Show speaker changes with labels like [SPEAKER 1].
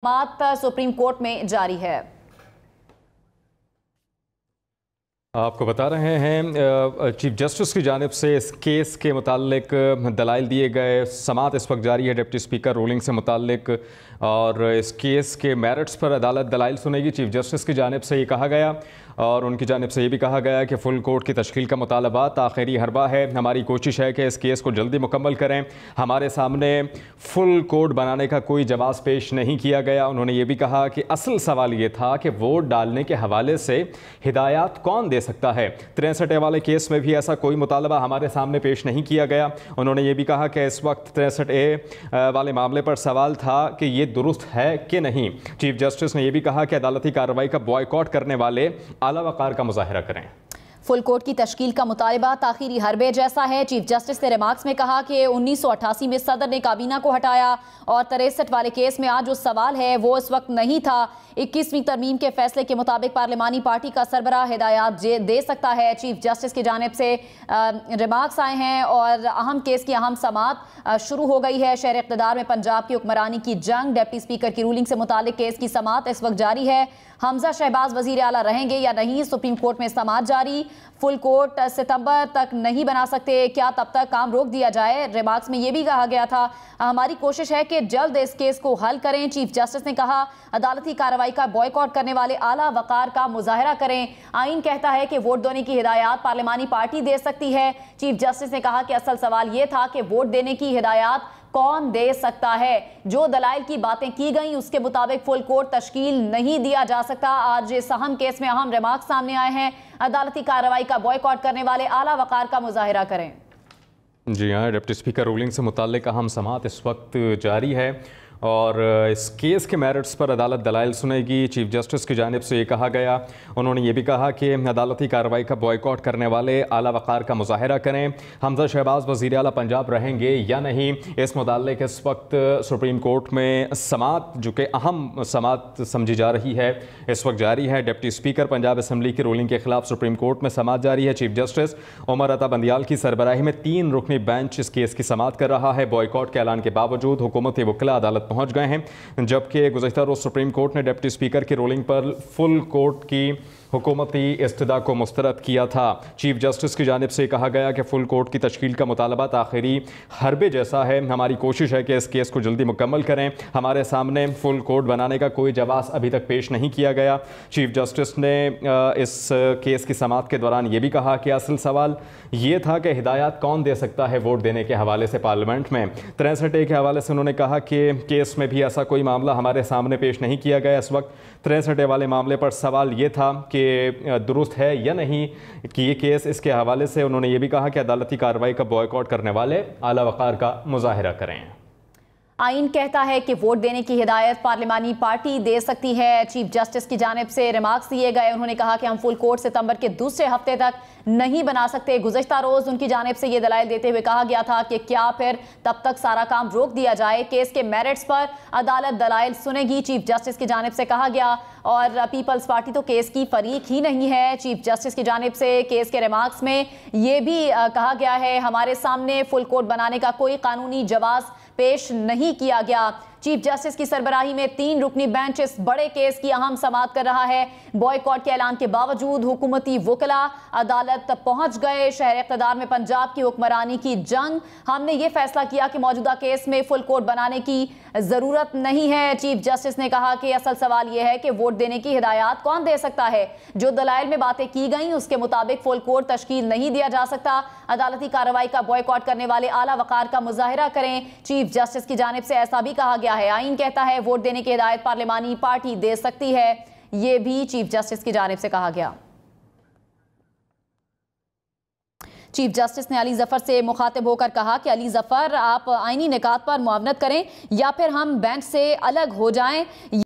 [SPEAKER 1] बात supreme court में जारी है।
[SPEAKER 2] आपको बता रहे हैं चीफ जस्टिस की जानिब से इस केस के मुतालिक दलाइल दिए गए। समाअत इस वक्त जारी है डिप्टी स्पीकर रूलिंग से मुतालिक, और इस केस के मेरिट्स पर अदालत दलाइल सुनेगी। चीफ जस्टिस की जानिब से ये कहा गया और उनकी जानिब से ये भी कहा गया कि फुल कोर्ट की तश्कील का मुतालबात आखिरी हरबा है। हमारी कोशिश है कि इस केस को जल्दी मुकम्मल करें। हमारे सामने फुल कोर्ट बनाने का कोई जवाब पेश नहीं किया गया। उन्होंने ये भी कहा कि असल सवाल ये था कि वोट डालने के हवाले से हिदायत कौन दे सकता है। 63A वाले केस में भी ऐसा कोई मुतालबा हमारे सामने पेश नहीं किया गया। उन्होंने ये भी कहा कि इस वक्त 63A वाले मामले पर सवाल था कि ये दुरुस्त है कि नहीं। चीफ जस्टिस ने यह भी कहा कि अदालती कार्रवाई का बॉयकॉट करने वाले आला वक़ार का मुज़ाहिरा करें।
[SPEAKER 1] फुल कोर्ट की तश्कील का मुतालबा ताखीरी हरबे जैसा है। चीफ जस्टिस ने रिमार्क्स में कहा कि 1988 में सदर ने काबीना को हटाया और 63 वाले केस में आज जो सवाल है वो इस वक्त नहीं था। 21वीं तरमीम के फैसले के मुताबिक पार्लिमानी पार्टी का सरबराह हिदायत दे सकता है। चीफ जस्टिस की जानिब से रिमार्क्स आए हैं और अहम केस की अहम समाअत शुरू हो गई है। शहर इक़्तिदार में पंजाब की हुक्मरानी की जंग, डिप्टी स्पीकर की रूलिंग से मुतालिक केस की समाअत इस वक्त जारी है। हमजा शहबाज वज़ीर आला रहेंगे या नहीं, सुप्रीम कोर्ट में समाअत जारी। फुल कोर्ट सितंबर तक नहीं बना सकते, क्या तब तक काम रोक दिया जाए। रिमार्क्स में यह भी कहा गया था हमारी कोशिश है कि जल्द इस केस को हल करें। चीफ जस्टिस ने कहा अदालती कार्रवाई का बॉयकॉट करने वाले आला वक़ार का मुज़ाहिरा करें। आइन कहता है कि वोट देने की हिदायत पार्लिमानी पार्टी दे सकती है। चीफ जस्टिस ने कहा कि असल सवाल ये था कि वोट देने की हिदायत कौन दे सकता है। जो दलाइल की बातें की गई उसके मुताबिक फुल कोर्ट तश्कील नहीं दिया जा सकता। आज इस अहम केस में अहम रिमार्क सामने आए हैं। अदालती कार्रवाई का बॉयकॉट करने वाले आला वक़ार का मुज़ाहिरा करें।
[SPEAKER 2] जी हाँ, डिप्टी स्पीकर रूलिंग से मुताल्लिक अहम समाअत इस वक्त जारी है और इस केस के मेरिट्स पर अदालत दलाइल सुनेगी। चीफ जस्टिस की जानिब से ये कहा गया। उन्होंने ये भी कहा कि अदालती कार्रवाई का बॉयकॉट करने वाले आला वक़ार का मुज़ाहिरा करें। हमजा शहबाज वज़ीर आला पंजाब रहेंगे या नहीं, इस मुताल्लिक इस वक्त सुप्रीम कोर्ट में समाअत, जो कि अहम समाअत समझी जा रही है, इस वक्त जारी है। डिप्टी स्पीकर पंजाब असम्बली की रूलिंग के खिलाफ सुप्रीम कोर्ट में समाअत जारी है। चीफ जस्टिस उमर अता बंदियाल की सरबराही में 3 रुकनी बेंच इस केस की समाअत कर रहा है। बॉयकॉट के ऐलान के बावजूद हुकूमती वकला अदालत पहुंच गए हैं, जबकि गुज़श्ता रोज़ सुप्रीम कोर्ट ने डिप्टी स्पीकर की रूलिंग पर फुल कोर्ट की हुकूमती इस्तदा को मुस्तरद किया था। चीफ जस्टिस की जानिब से कहा गया कि फुल कोर्ट की तश्कील का मुतालबा आखिरी हरबे जैसा है। हमारी कोशिश है कि इस केस को जल्दी मुकम्मल करें। हमारे सामने फुल कोर्ट बनाने का कोई जवाब अभी तक पेश नहीं किया गया। चीफ जस्टिस ने इस केस की समाअत के दौरान ये भी कहा कि असल सवाल ये था कि हिदायत कौन दे सकता है वोट देने के हवाले से पार्लियामेंट में। 63A के हवाले से उन्होंने कहा कि केस में भी ऐसा कोई मामला हमारे सामने पेश नहीं किया गया। इस वक्त 63A वाले मामले पर सवाल ये था कि दुरुस्त है या नहीं कि ये केस, इसके हवाले से उन्होंने ये भी कहा कि अदालती कार्रवाई का बॉयकॉट करने वाले आला वक़ार का मुज़ाहिरा करें।
[SPEAKER 1] आइन कहता है कि वोट देने की हिदायत पार्लिमानी पार्टी दे सकती है। चीफ जस्टिस की जानिब से रिमार्क्स दिए गए। उन्होंने कहा कि हम फुल कोर्ट सितंबर के दूसरे हफ्ते तक नहीं बना सकते। गुज़श्ता रोज़ उनकी जानिब से ये दलाइल देते हुए कहा गया था कि क्या फिर तब तक सारा काम रोक दिया जाए। केस के मेरिट्स पर अदालत दलाइल सुनेगी, चीफ जस्टिस की जानिब से कहा गया। और पीपल्स पार्टी तो केस की फरीक ही नहीं है। चीफ जस्टिस की जानिब से केस के रिमार्क्स में ये भी कहा गया है हमारे सामने फुल कोर्ट बनाने का कोई कानूनी जवाब पेश नहीं किया गया। चीफ जस्टिस की सरबराही में 3 रुकनी बेंच इस बड़े केस की अहम समाअत कर रहा है। बॉयकॉट के ऐलान के बावजूद हुकूमती वकला अदालत पहुंच गए। शहर इक़्तिदार में पंजाब की हुक्मरानी की जंग, हमने ये फैसला किया कि मौजूदा केस में फुल कोर्ट बनाने की ज़रूरत नहीं है। चीफ जस्टिस ने कहा कि असल सवाल यह है कि वोट देने की हिदायत कौन दे सकता है। जो दलाइल में बातें की गई उसके मुताबिक फुल कोर्ट तश्कील नहीं दिया जा सकता। अदालती कार्रवाई का बॉयकॉट करने वाले आला वक़ार का मुज़ाहिरा करें। चीफ जस्टिस की जानिब से ऐसा भी कहा गया है। आइन कहता है वोट देने की हिदायत पार्लिमानी पार्टी दे सकती है। ये भी चीफ जस्टिस की जानिब से कहा गया। चीफ जस्टिस ने अली ज़फ़र से मुखातिब होकर कहा कि अली ज़फ़र, आप आइनी निकात पर मुआवनत करें या फिर हम बेंच से अलग हो जाएं।